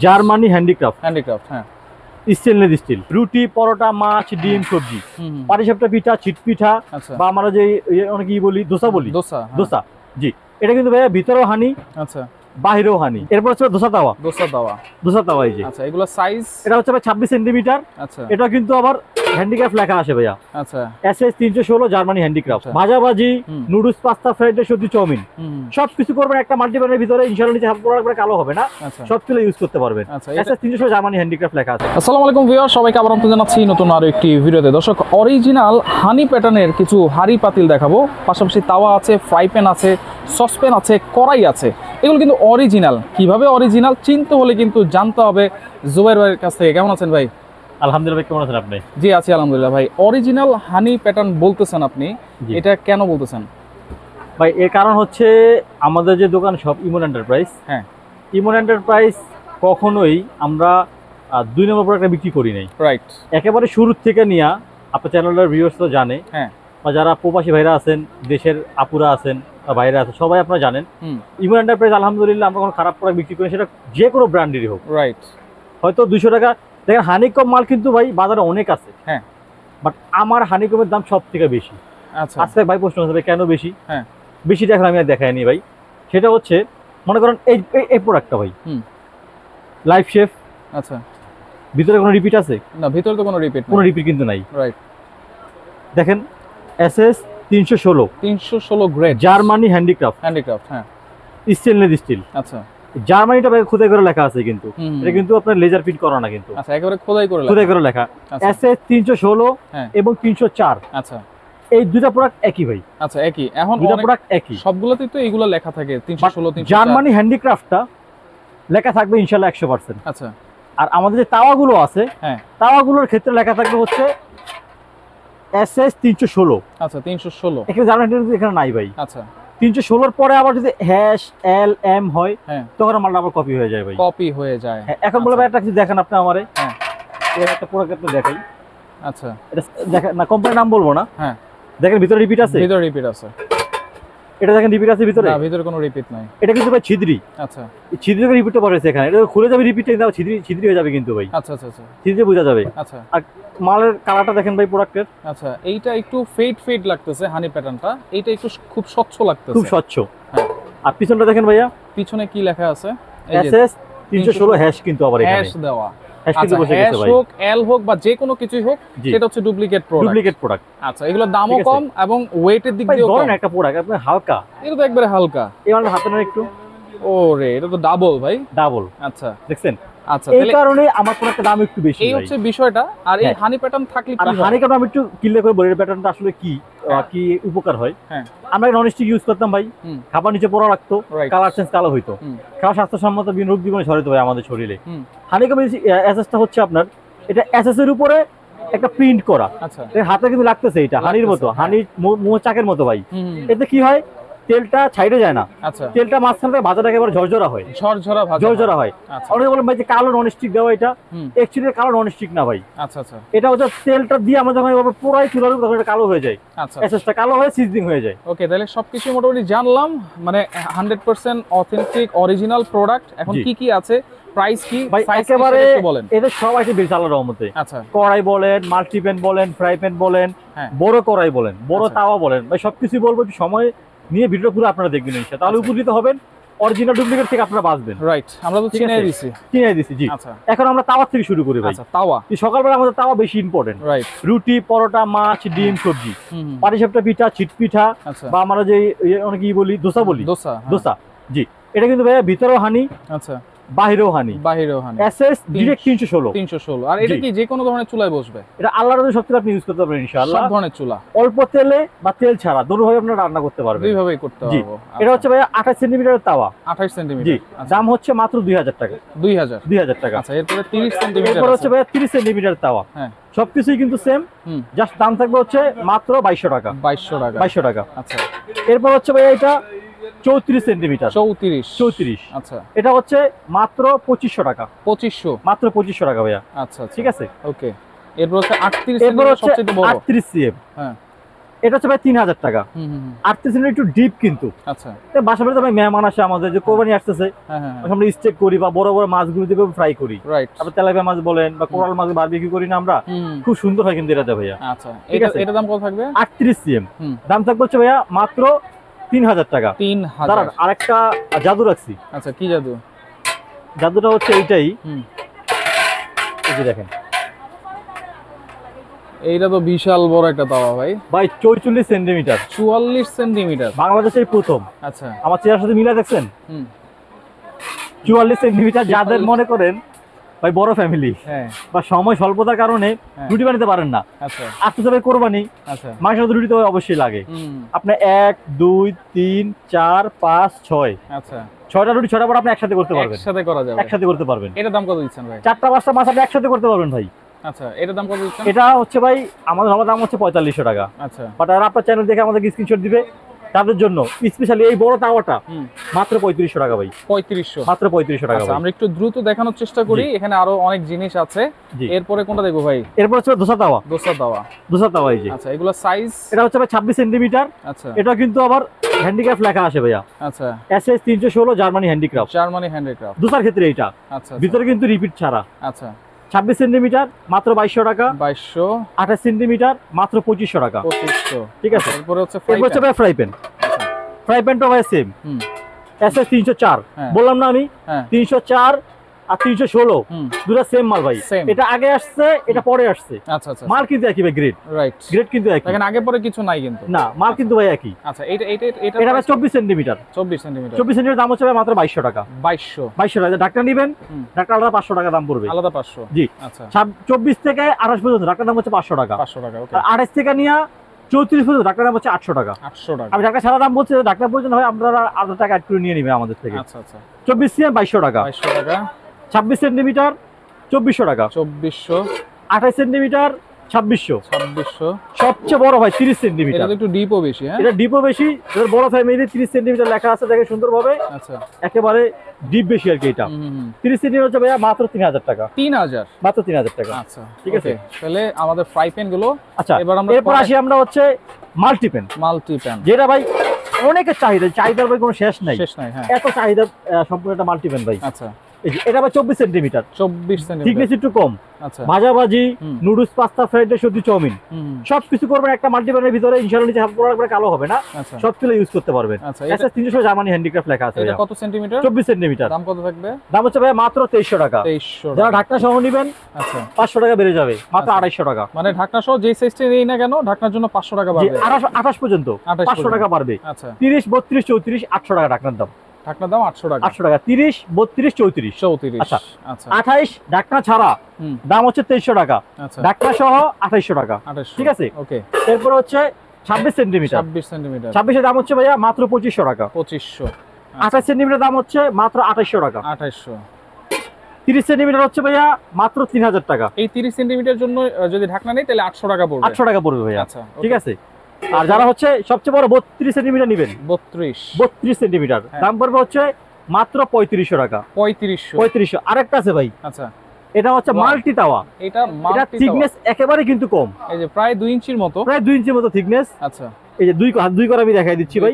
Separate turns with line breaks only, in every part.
Germany handicraft
হ্যাঁ।
Stainless steel, রুটি, পরোটা, মাছ, ডিম, সবজি, পাটিসাপটা পিঠা, ছিট পিঠা, বা আমরা যে অনেক বলি দোসা বলি, দোসা। জি, এটা কিন্তু ভাইয়া ভিতরেও হানি,
আচ্ছা,
বাহিরেও হানি। এরপর হচ্ছে দোসা তাওয়া। এই যে
আচ্ছা, এগুলো সাইজ
এটা হচ্ছে ভাই 26 সেন্টিমিটার।
আচ্ছা,
এটা কিন্তু আবার হ্যান্ডিক্রাফট লেখা আছে ভাইয়া।
আচ্ছা,
এসএস 316 জার্মানি হ্যান্ডিক্রাফট। ভাজাভাজি, নুডলস, পাস্তা, ফ্রাইড রাইস, সবজি, চাউমিন সবকিছু করবেন একটা মাল্টিপ্যানের ভিতরে। ইনশাআল্লাহ নিচে হাত পড়া কালো হবে না, সবগুলো ইউজ করতে পারবেন। এসএস 316 জার্মানি হ্যান্ডিক্রাফট লেখা আছে।
আসসালামু আলাইকুম ভিউয়ার, সবাইকে আবার আমন্ত্রণ জানাচ্ছি নতুন আরো একটি ভিডিওতে। দর্শক, অরিজিনাল হানি প্যাটার্নের কিছু হাঁড়ি পাতিল দেখাবো, পাশাপাশি তাওয়া আছে, ফ্রাই প্যান আছে, সসপ্যান আছে, কড়াই আছে। এগুলো কিন্তু অরিজিনাল। কিভাবে অরিজিনাল চিনতে হলে কিন্তু জানতে হবে জুবাইর ভাইয়ের কাছ থেকে। কেমন আছেন ভাই?
আলহামদুলিল্লাহ, কেমন আছেন আপনি?
জি আছি আলহামদুলিল্লাহ। ভাই, অরিজিনাল হানি প্যাটার্ন বলতেছেন আপনি, এটা কেন বলতেছেন
ভাই? এর কারণ হচ্ছে আমাদের যে দোকান সব ইমন এন্টারপ্রাইজ। হ্যাঁ, ইমন এন্টারপ্রাইজ কখনোই আমরা 2 নম্বর প্রোডাক্ট বিক্রি করি নাই।
রাইট,
একেবারে শুরু থেকে নিয়ে আপনার চ্যানেলের ভিউয়ার্স তো জানে। হ্যাঁ, বা যারা প্রবাসী ভাইরা আছেন, দেশের আপুরা আছেন বা ভাইরা আছেন, সবাই আপনারা জানেন ইমন এন্টারপ্রাইজ আলহামদুলিল্লাহ আমরা কোনো খারাপ প্রোডাক্ট বিক্রি করি, সেটা যে কোনো ব্র্যান্ডেরই হোক। রাইট, হয়তো 200 টাকা দেখেন হানিকম মাল কিন্তু ভাই বাজারে অনেক আছে। হ্যাঁ, বাট আমার হানিকমের দাম সব থেকে বেশি। আচ্ছা, আজকে ভাই প্রশ্ন হচ্ছে কেন বেশি? হ্যাঁ, বেশিটা এখন আমি আর দেখাইনি ভাই। সেটা হচ্ছে মনে করেন এই প্রোডাক্টটা ভাই লাইফ শেফ। আচ্ছা, ভিতরে কোনো রিপিট আছে? না, ভিতরে তো কোনো রিপিট কিন্তু নাই। রাইট, দেখেন এসএস 316 গ্রেড জার্মানি হ্যান্ডিক্রাফট। হ্যাঁ, স্টেনলেস স্টিল। আচ্ছা, জার্মানিটা ভাই খোদাই করে লেখা আছে কিন্তু এটা কিন্তু আপনার লেজার প্রিন্ট করা না কিন্তু। আচ্ছা, একেবারে খোদাই করে লেখা। এসএস 316 এবং 304। আচ্ছা, এই দুটো প্রোডাক্ট একই ভাই। আচ্ছা, একই। এখন দুটো প্রোডাক্ট একই, সবগুলোতেই তো এইগুলো লেখা থাকে 316 304। জার্মানি হ্যান্ডিক্রাফটটা লেখা থাকবে ইনশাআল্লাহ 100%। আচ্ছা, আর আমাদের যে তাওয়াগুলো আছে, হ্যাঁ, তাওয়াগুলোর ক্ষেত্রে লেখা থাকবে হচ্ছে এসএস 316। আচ্ছা, 316 এখানে জার্মানি এখানে নাই ভাই। আচ্ছা, 316 এর পরে আবার যদি হ্যাশ এল এম হয় তখন মালটা আবার কপি হয়ে যায় ভাই। এখন বলে ভাই একটা কিছু দেখেন আপনি আমারে। হ্যাঁ, এর একটা প্রোডাক্ট দেখাই। আচ্ছা, এটা দেখেন না, কোম্পানির নাম বলবো না। হ্যাঁ, দেখেন ভিতরে রিপিট আছে। এটা দেখেন রিপিট আছে ভিতরে? না, ভিতরে কোনো রিপিট নাই। এটা কিন্তু ভাই ছিদ্রি। আচ্ছা, এই ছিদ্রির রিপিটটা পড়েছে এখানে। এটা খুলে যাবে রিপিটটা, কিন্তু ছিদ্রি হয়ে যাবে কিন্তু ভাই। আচ্ছা, ছিদ্রি বোঝা যাবে। আচ্ছা, আর মালের কালারটা দেখেন ভাই প্রোডাক্টের। আচ্ছা, এইটা একটু ফেড লাগতেছে হানি প্যাটার্নটা। এইটা একটু খুব স্বচ্ছ লাগতেছে, খুব স্বচ্ছ। হ্যাঁ, আর পিছনটা দেখেন ভাইয়া, পিছনে কি লেখা আছে? এসএস 316 হ্যাশ কিন্তু আবার এখানে হ্যাশ দেওয়া। হ্যাশ হোক, এল হোক বা যে কোনো কিছুই হোক, সেটা হচ্ছে ডুপ্লিকেট প্রোডাক্ট। আচ্ছা, এগুলোর দামও কম এবং ওয়েটের দিক দিয়েও কম। একটা প্রোডাক্ট আপনার হালকা, এটা তো একবারে হালকা। এই মানে হাতে না একটু, ওরে এটা তো ডাবল ভাই, ডাবল। আচ্ছা, দেখছেন? আচ্ছা, এই কারণে আমার প্রোডাক্টের দাম একটু বেশি। এই হচ্ছে বিষয়টা। আর এই হানি প্যাটার্ন থাকলে কি হয়? হানি প্যাটার্ন আমি একটু ক্লিয়ার করে বলি, এই প্যাটার্নটা আসলে কি কি উপকার হয়। হ্যাঁ, আমরা ননস্টিক ইউজ করতাম ভাই, খাবার নিচে পড়া লাগতো, কালার চেঞ্জ কালো হইতো, খাওয়া স্বাস্থ্যসম্মত রোগ জীবনে ছড়াইতো ভাই আমাদের শরীরে। হানিকম এসএসটা হচ্ছে আপনার, এটা এসএস এর উপরে একটা প্রিন্ট করা। আচ্ছা, হাতে কিন্তু লাগতেছে, এটা হানির মতো, হানি মোচাকের মতো ভাই। এতে কি হয়, তেলটা ছাইড়ে যায় না। আচ্ছা, তেলটা মাঝখান থেকে ভাজাটা একেবারে ঝরঝরা হয়, ঝরঝরা হয়। অনেকে বলেন ভাই যে কালো ননস্টিক দেওয়া, এটা অ্যাকচুয়ালি কালো ননস্টিক না ভাই। আচ্ছা, এটা হচ্ছে তেলটা দিয়ে আমরা যখন এভাবে পুরাই চুলার উপর তখন এটা কালো হয়ে যায়। আচ্ছা, এসএসটা কালো হয়ে সিজনিং হয়ে যায়। ওকে, তাহলে সবকিছু মোটামুটি জানলাম, মানে 100% অথেন্টিক অরিজিনাল প্রোডাক্ট। এখন কি কি আছে, প্রাইস কি ভাই? একেবারে এদের সব আছে বেশ আল্লাহর রহমতে। আচ্ছা, কড়াই বলেন, মাল্টিপ্যান বলেন, ফ্রাই প্যান বলেন, বড় কড়াই বলেন, বড় তাওয়া বলেন ভাই, সবকিছু বলবো। একটু সময় নিয়ে ভিডিও পুরো আপনারা দেখবেন ইনশাআল্লাহ, তাহলে উপকৃত হবেন, অরিজিনাল ডুপ্লিকেট থেকে আপনারা বাঁচবেন। রাইট, আমরা তো চিনাই দিছি। জি, আচ্ছা, এখন আমরা তাওয়া থেকে শুরু করি ভাই। আচ্ছা, তাওয়া সকালবেলা আমাদের তাওয়া বেশি ইম্পর্টেন্ট। রাইট, রুটি, পরোটা, মাছ, ডিম, সবজি, পাটিসাপটা পিঠা, ছিট পিঠা, বা আমরা যে অনেক বলি দোসা বলি, দোসা। জি, এটা কিন্তু ভাই ভিতরেও হানি, আচ্ছা, বাহিরেও হানি। SS direct 316। আর এটা কি যে কোনো ধরনের চুলায় বসবে? এটা আল্লাহর রহমতে সব চুলা আপনি ইউজ করতে পারবেন ইনশাআল্লাহ। সব ধরনের চুলা, অল্প তেলে বা তেল ছাড়া দুটোভাবে আপনি রান্না করতে পারবেন। দুইভাবেই করতে পারবো। এটা হচ্ছে ভাই 28 সেন্টিমিটারের তাওয়া। 28 সেন্টিমিটার। জি, দাম হচ্ছে মাত্র 2000 টাকা। 2000 টাকা। আচ্ছা, এরপরে 30 সেন্টিমিটার। এরপর হচ্ছে ভাই 30 সেন্টিমিটার তাওয়া। হ্যাঁ, সবকিছুই কিন্তু সেম, জাস্ট দাম থাকবে হচ্ছে মাত্র 2200 টাকা। 2200 টাকা। আচ্ছা, এরপর হচ্ছে ভাই এটা 34 সেন্টিমিটার। 34। আচ্ছা, এটা হচ্ছে মাত্র 2500 টাকা। 2500, মাত্র 2500 টাকা ভাইয়া। আচ্ছা, ঠিক আছে, ওকে। এরপর হচ্ছে 38 সেন্টিমিটার, সবচেয়ে বড় 38 সিএম। হ্যাঁ, এটা হচ্ছে ভাই 3000 টাকা। 38 সেন্টিমিটার একটু ডিপ কিন্তু।
আচ্ছা,
বাসা বাড়িতে ভাই মেহমান আসে আমাদের, যে কোরবানি আসতেছে, আমরা স্টেক করি বা বড় বড় মাছগুলো দিয়ে ফ্রাই করি।
রাইট।
তারপর তেলাপিয়া মাছ বলেন বা কোরাল মাছ বারবিকিউ করি না আমরা, খুব সুন্দর হয় কিন্তু এটাতে ভাইয়া।
আচ্ছা, এটা দাম কত থাকবে?
38 সিএম দাম থাকবে হচ্ছে ভাইয়া মাত্র 3000 টাকা।
3000।
দাঁড়ান, আরেকটা জাদু রাখছি।
আচ্ছা, কি জাদু?
জাদুটা হচ্ছে এইটাই, এই যে দেখেন,
এইটা তো বিশাল বড় একটা তাওয়া ভাই।
ভাই 44 সেন্টিমিটার।
44 সেন্টিমিটার
বাংলাদেশের প্রথম।
আচ্ছা,
আমার চেয়ারের সাথে মিলা দেখছেন? 44 সেন্টিমিটার। যাদের মনে করেন ভাই বড় ফ্যামিলি, বা সময় স্বল্পতার কারণে রুটি বানাতে পারেন না, আসতে ভাই কোরবানি, মাংস রুটি তো অবশ্যই লাগে। আপনার 1 2 3 4 5 6, আচ্ছা 6টা রুটি 6টা পর আপনি একসাথে করতে পারবেন।
একসাথে করা যাবে, একসাথে
করতে পারবেন।
এটা দাম কত দিচ্ছেন ভাই?
4টা 5টা মাছ আপনি একসাথে করতে পারবেন ভাই।
আচ্ছা, এটা দাম কত দিচ্ছেন? এটা
হচ্ছে ভাই আমাদের দাম হচ্ছে 4500 টাকা। আচ্ছা, বাট আর আপনার চ্যানেল দেখে আমাদের স্ক্রিনশট দিবে, তাদের জন্য স্পেশালি এই বড় তাওয়াটা মাত্র 3500 টাকা ভাই। 3500, মাত্র 3500 টাকা।
আমরা একটু দ্রুত দেখানোর চেষ্টা করি, এখানে আরো অনেক জিনিস আছে। এরপরে কোনটা দেখবো ভাই?
এরপর হচ্ছে দোসা তাওয়া। দোসা তাওয়া এই যে।
আচ্ছা, এগুলো সাইজ? এটা
হচ্ছে ভাই 26 সেন্টিমিটার। আচ্ছা, এটা কিন্তু আবার হ্যান্ডিক্রাফট লেখা আছে ভাইয়া। আচ্ছা, SS 316 জার্মানি হ্যান্ডিক্রাফট। দোসার ক্ষেত্রে এইটা। আচ্ছা, ভিতরে কিন্তু রিপিট ছাড়া। আচ্ছা, 26 সেন্টিমিটার মাত্র 2200 টাকা। 2200। 28 সেন্টিমিটার মাত্র 2500 টাকা। 2500, ঠিক আছে। এরপর হচ্ছে ফ্রাই প্যান। ফ্রাই প্যানটা ভাই সেম, SS 304। বললাম না আমি 304 আর 316 দুটো সেম মাল ভাই। এটা আগে আসছে, এটা পরে আসছে। আচ্ছা আচ্ছা, মাল কিন্তু একই ভাই, গ্রেড। রাইট, গ্রেড কিন্তু একই, দেখেন আগে পরে কিছু নাই কিন্তু। না, মাল কিন্তু ভাই একই। আচ্ছা, এটা ভাই 24 সেন্টিমিটার। 24 সেন্টিমিটার দাম হচ্ছে ভাই মাত্র 2200 টাকা। 2200 টাকা। ঢাকনা নেবেন, ঢাকনা আলাদা 500 টাকা দাম পড়বে। আলাদা 500, জি। আচ্ছা, 24 থেকে 28 পর্যন্ত ঢাকনার দাম হচ্ছে 500 টাকা। 500 টাকা, ওকে। আর 28 থেকে নিয়ে 34 পর্যন্ত ঢাকনার দাম হচ্ছে 800 টাকা। 800 টাকা। আমি ঢাকা সারা দাম বলছি, ঢাকনা পর্যন্ত হয় আপনারা 1000 টাকা অ্যাড করে নিয়ে নেবেন আমাদের থেকে। আচ্ছা আচ্ছা। 24 সিএম 2200 টাকা। 2200 টাকা। 26 সেন্টিমিটার 2400 টাকা। 2400। 28 সেন্টিমিটার 2600। 2600। সবচেয়ে বড় ভাই 30 সেন্টিমিটার। এটা একটু ডিপও বেশি। হ্যাঁ, এটা ডিপও বেশি। এর বড় ফ্যামিলি 30 সেন্টিমিটার লেখা আছে, দেখে সুন্দরভাবে। আচ্ছা, একেবারে ডিপ বেশি আর কি। এটা 30 সেন্টিমিটার হচ্ছে ভাইয়া মাত্র 3000 টাকা। 3000, মাত্র 3000 টাকা। আচ্ছা, ঠিক আছে। তাহলে আমাদের ফ্রাই প্যান গুলো। আচ্ছা, এরপর আসি আমরা হচ্ছে মাল্টি প্যান। যেটা ভাই অনেকের চাহিদার ভাই কোনো শেষ নাই। হ্যাঁ, এত চাহিদা সম্পূর্ণ একটা মাল্টি প্যান ভাই। আচ্ছা, এটা আবার 24 সেন্টিমিটার। 24 সেন্টিমিটার, থিকনেস একটু কম। আচ্ছা, ভাজাভাজি, নুডলস, পাস্তা, ফ্রাইড রাইস, সবজি, চাউমিন সবকিছু করবেন একটা মাল্টিপ্যানের ভিতরে। ইনশাআল্লাহ নিচে হাত পড়ার পরে কালো হবে না, সবগুলো ইউজ করতে পারবেন। আচ্ছা, এটা 300 জার্মানি হ্যান্ডিক্রাফট লেখা আছে। এটা কত সেন্টিমিটার? 24 সেন্টিমিটার। দাম কত থাকবে? দাম হচ্ছে ভাই মাত্র 2300 টাকা। 2300। যারা ঢাকনা সহ নেবেন, আচ্ছা, 500 টাকা বেড়ে যাবে, মাত্র 2800 টাকা। মানে ঢাকনা সহ যে সাইজটা নেই না কেন, ঢাকনার জন্য 500 টাকা বাড়বে। 28 পর্যন্ত 500 টাকা বাড়বে। আচ্ছা, 30 32 34 800 টাকা ঢাকনার দাম। ঢাকনার দাম 800 টাকা। 800 টাকা। 30 32 34 34। আচ্ছা আচ্ছা। 28 ঢাকনা ছাড়া দাম হচ্ছে 2300 টাকা। আচ্ছা, ঢাকনা সহ 2800 টাকা। ঠিক আছে, ওকে। এরপর হচ্ছে 26 সেন্টিমিটার। 26 সেন্টিমিটার। 26 এর দাম হচ্ছে ভাইয়া মাত্র 2500 টাকা। 2500। 28 সেন্টিমিটার দাম হচ্ছে মাত্র 2800 টাকা। 2800। 30 সেন্টিমিটার হচ্ছে ভাইয়া মাত্র 3000 টাকা। এই 30 সেন্টিমিটার জন্য যদি ঢাকনা নেই তাহলে 800 টাকা পড়বে। 800 টাকা পড়বে ভাইয়া। আচ্ছা, ঠিক আছে। আর যারা হচ্ছে সবচেয়ে বড় 32 সেন্টিমিটার নেবেন, 32 সেন্টিমিটার, দাম পড়বে হচ্ছে মাত্র 3500 টাকা। 3500। আরেকটা আছে ভাই। আচ্ছা, এটা হচ্ছে মাল্টি তাওয়া। এটা থিকনেস একেবারে কিন্তু কম, এই যে প্রায় 2 ইঞ্চির মতো, প্রায় 2 ইঞ্চির মতো থিকনেস। আচ্ছা, এই যে দুই করা আমি দেখাই দিচ্ছি ভাই।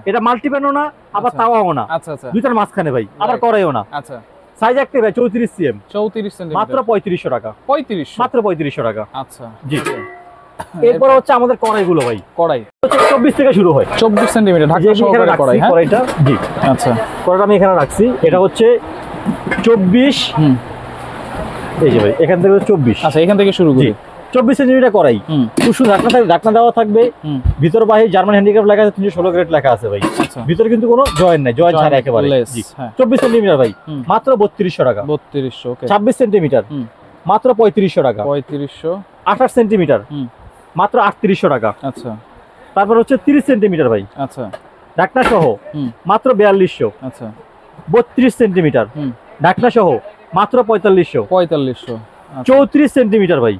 এটা মাল্টি প্যানও না, আবার তাওয়াও না। আচ্ছা আচ্ছা, দুইটার মাঝখানে ভাই, আবার করাইও না। আচ্ছা, সাইজ একটা ভাই 34 সিএম। 34 সেন্টিমিটার, মাত্র 3500 টাকা। 3500, মাত্র 3500 টাকা। আচ্ছা, জি। এরপর হচ্ছে আমাদের কড়াইগুলো ভাই। কড়াই হচ্ছে 24 থেকে শুরু হয়। 24 সেন্টিমিটার ঢাকনা সহকারে কড়াই। হ্যাঁ, কড়াইটা, জি। আচ্ছা, কড়াইটা আমি এখানে রাখছি। এটা হচ্ছে 24। এই যে ভাই এখান থেকে 24। আচ্ছা, এখান থেকে শুরু করি। 24 সেন্টিমিটার কড়াই, কুসুম ঢাকনা দেওয়া থাকবে। ভিতর বাহির জার্মান হ্যান্ডিক্রাফট লেখা আছে, 316 গ্রেড লেখা আছে ভাই। ভিতরে কিন্তু কোনো জয়েন্ট নাই, জয়েন্ট ছাড়া একেবারে। জি, 24 সেন্টিমিটার ভাই, মাত্র 3200 টাকা। 3200, ওকে। 26 সেন্টিমিটার, মাত্র 3500 টাকা। 3500। 28 সেন্টিমিটার, মাত্র 3800 টাকা। আচ্ছা, তারপর হচ্ছে 30 সেন্টিমিটার ভাই। আচ্ছা, ঢাকনা সহ মাত্র 4200। আচ্ছা, 32 সেন্টিমিটার, ঢাকনা সহ মাত্র 4500। 4500। 34 সেন্টিমিটার ভাই,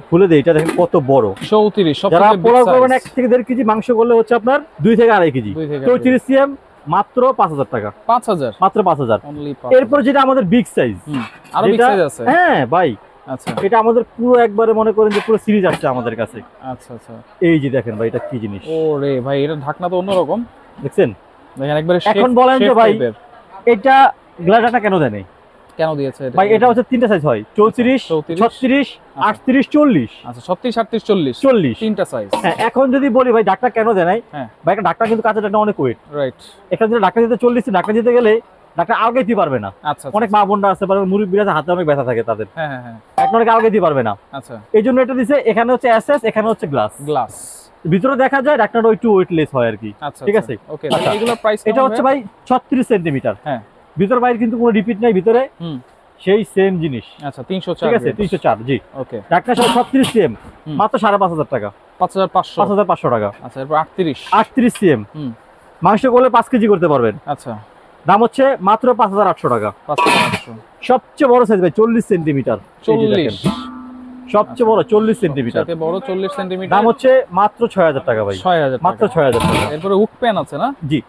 খুলে দেই, এটা দেখেন কত বড়। 34। যারা পোলাও করবেন 1 থেকে 1.5 কেজি মাংস করলে হচ্ছে আপনার 2 থেকে 2.5 কেজি। 34 সিএম, মাত্র 5000 টাকা। 5000, মাত্র 5000। এরপর যেটা আমাদের বিগ সাইজ, আরো বিগ সাইজ আছে। হ্যাঁ ভাই,
আচ্ছা
এটা আমাদের পুরো একবারে মনে করেন যে পুরো সিরিজ আসছে আমাদের কাছে।
আচ্ছা আচ্ছা
এই যে দেখেন ভাই এটা কি জিনিস,
ওরে ভাই এটা ঢাকনা তো অন্যরকম
দেখছেন?
দেখেন একবারে
এখন বলেন যে ভাই এটা গ্লাসটা কেন দেয় নাই?
কেন দিয়েছে
ভাই এটা হচ্ছে তিনটা সাইজ হয়, 34, 36, 38, 40।
আচ্ছা 36, 38, 40
40
তিনটা সাইজ।
হ্যাঁ, এখন যদি বলি ভাই ঢাকটা কেন দেয় নাই,
হ্যাঁ
ভাই একটা ঢাকটা কিন্তু কাঁচা ঢাকনা অনেক ওয়েট,
রাইট।
এখানে যদি ঢাকনা দিতে 40 ঢাকনা দিতে গেলে ঢাকটা আলগাইতে পারবে না।
আচ্ছা
অনেক মা বোনরা আছে বা মুরব্বিরা আছে, হাতে অনেক ব্যথা থাকে তাদের,
হ্যাঁ হ্যাঁ হ্যাঁ
এখন অনেক আলগাইতে পারবে না।
আচ্ছা
এই জন্য এটা দিছে, এখানে হচ্ছে এসএস, এখানে হচ্ছে গ্লাস।
গ্লাস
ভিতরে দেখা যায় ঢাকনাটা একটু ওয়েটলেস হয় আর কি।
আচ্ছা
ঠিক আছে,
ওকে। তাহলে এগুলোর প্রাইস
এটা হচ্ছে ভাই 36 সেন্টিমিটার।
হ্যাঁ
ভিতর বাইরে কিন্তু কোনো রিপিট নাই ভিতরে, সেই সেম জিনিস।
আচ্ছা 304,
ঠিক আছে 304, জি
ওকে।
ঢাকনা সহ 36 সিএম, মাত্র 5,500 টাকা,
5,500
5,500 টাকা।
আচ্ছা এরপর
38 সিএম, মাংস করলে 5 কেজি করতে পারবেন।
আচ্ছা
দাম হচ্ছে মাত্র 5,800 টাকা।
5,800।
সবচেয়ে বড় সাইজ ভাই 40 সেন্টিমিটার,
40
সবচেয়ে বড় 40 সেন্টিমিটার,
সাথে বড় 40 সেন্টিমিটার,
দাম হচ্ছে মাত্র 6,000 টাকা ভাই,
6,000
মাত্র 6,000 টাকা।
এরপরে হুক পেন আছে না?
জি,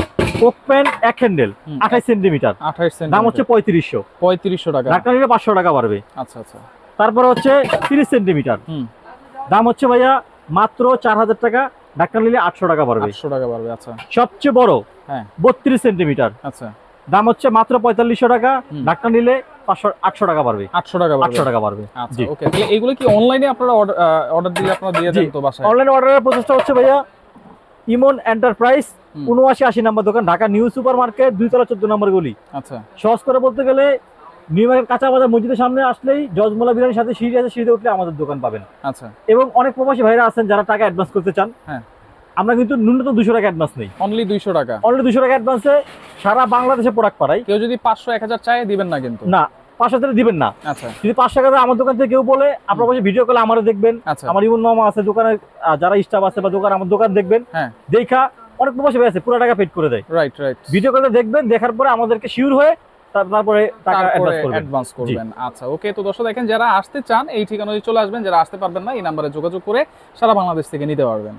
কক প্যান এক হ্যান্ডেল 28 সেন্টিমিটার,
28 সেন্টিমিটার,
দাম হচ্ছে 3500
টাকা।
ঢাকনা নিলে 500 টাকা বাড়বে।
আচ্ছা আচ্ছা।
তারপর হচ্ছে 30 সেন্টিমিটার, দাম হচ্ছে ভাইয়া মাত্র 4,000 টাকা, ঢাকনা নিলে 800 টাকা বাড়বে।
800 টাকা বাড়বে। আচ্ছা।
সবচেয়ে বড়
হ্যাঁ
32 সেন্টিমিটার,
আচ্ছা,
দাম হচ্ছে মাত্র 4500 টাকা, ঢাকনা নিলে 800 টাকা বাড়বে।
800 টাকা বাড়বে।
800 টাকা বাড়বে।
আচ্ছা ওকে। তাহলে এগুলো কি অনলাইনে আপনারা অর্ডার দিলে আপনারা দিয়ে দেন তো বাসায়?
অনলাইনে অর্ডারের প্রসেসটা হচ্ছে ভাইয়া ইমন এন্টারপ্রাইজ 7980 নম্বর দোকান, ঢাকা নিউ সুপার মার্কেট, 2 তলা 14 নম্বর গলি।
আচ্ছা।
সহজ করে বলতে গেলে নিউ মার্কেট কাঁচা বাজার মসজিদের সামনে আসলেই জজমোলা বিরিয়ানির সাথে সিঁড়ি আছে, সিঁড়িতে উঠলে আমাদের দোকান পাবেন।
আচ্ছা।
এবং অনেক প্রবাসী ভাইরা আছেন যারা টাকা অ্যাডভান্স করতে চান,
হ্যাঁ
আমরা কিন্তু ন্যূনতম 200 টাকা অ্যাডভান্স নেই,
অনলি 200 টাকা।
অনলি 200 টাকা অ্যাডভান্সে সারা বাংলাদেশে প্রোডাক্ট পাঠাই।
কেউ যদি 500, 1000 চায় দিবেন না কিন্তু?
না, 500 টাকা দিবেন না।
আচ্ছা।
যদি 500 টাকা আমার দোকান থেকে কেউ বলে, আপনার পাশে ভিডিও কলে আমারও দেখবেন,
আচ্ছা।
আমার ইমন মামা আছে দোকানে, যারা স্টাফ আছে বা দোকান, আমার দোকান দেখবেন,
হ্যাঁ
দেখা অনেক প্রবাসী ভাই আছে পুরো টাকা পেড করে দেয়।
Right right.
ভিডিও কলে দেখবেন, দেখার পরে আমাদেরকে শিওর হয়ে তারপরে টাকা
অ্যাডভান্স করবেন। আচ্ছা ওকে। তো দর্শক দেখেন, যারা আসতে চান এই ঠিকানায় চলে আসবেন, যারা আসতে পারবেন না এই নম্বরে যোগাযোগ করে সারা বাংলাদেশ থেকে নিতে পারবেন।